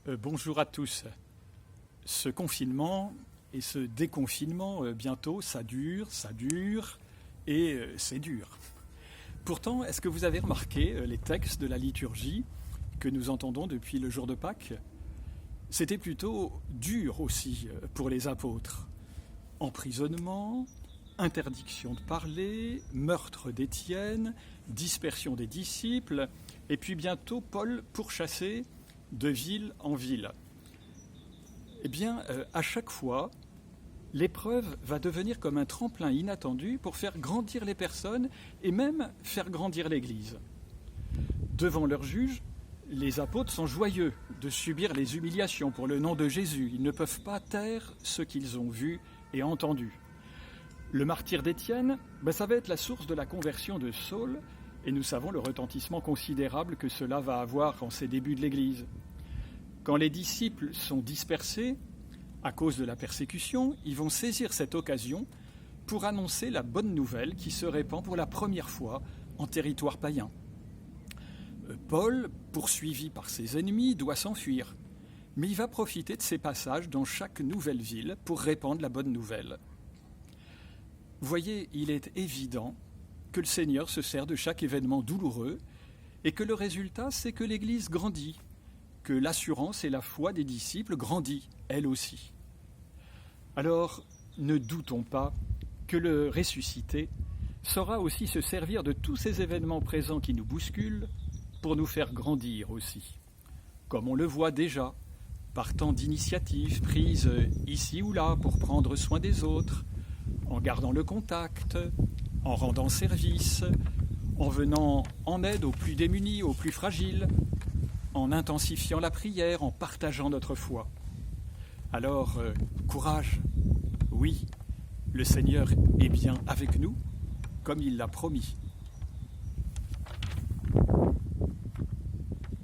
Bonjour à tous. Ce confinement et ce déconfinement, bientôt, ça dure, et c'est dur. Pourtant, est-ce que vous avez remarqué les textes de la liturgie que nous entendons depuis le jour de Pâques ? C'était plutôt dur aussi pour les apôtres. Emprisonnement, interdiction de parler, meurtre d'Étienne, dispersion des disciples, et puis bientôt Paul pourchassé de ville en ville. Eh bien, à chaque fois, l'épreuve va devenir comme un tremplin inattendu pour faire grandir les personnes et même faire grandir l'Église. Devant leur juge, les apôtres sont joyeux de subir les humiliations pour le nom de Jésus. Ils ne peuvent pas taire ce qu'ils ont vu et entendu. Le martyre d'Étienne, ça va être la source de la conversion de Saul, et nous savons le retentissement considérable que cela va avoir en ces débuts de l'Église. Quand les disciples sont dispersés à cause de la persécution, ils vont saisir cette occasion pour annoncer la bonne nouvelle qui se répand pour la première fois en territoire païen. Paul, poursuivi par ses ennemis, doit s'enfuir, mais il va profiter de ces passages dans chaque nouvelle ville pour répandre la bonne nouvelle. Vous voyez, il est évident que le Seigneur se sert de chaque événement douloureux et que le résultat, c'est que l'Église grandit, que l'assurance et la foi des disciples grandit, elle aussi. Alors, ne doutons pas que le ressuscité saura aussi se servir de tous ces événements présents qui nous bousculent pour nous faire grandir aussi, comme on le voit déjà, par tant d'initiatives prises ici ou là pour prendre soin des autres, en gardant le contact, en rendant service, en venant en aide aux plus démunis, aux plus fragiles, en intensifiant la prière, en partageant notre foi. Alors, courage, oui, le Seigneur est bien avec nous, comme il l'a promis.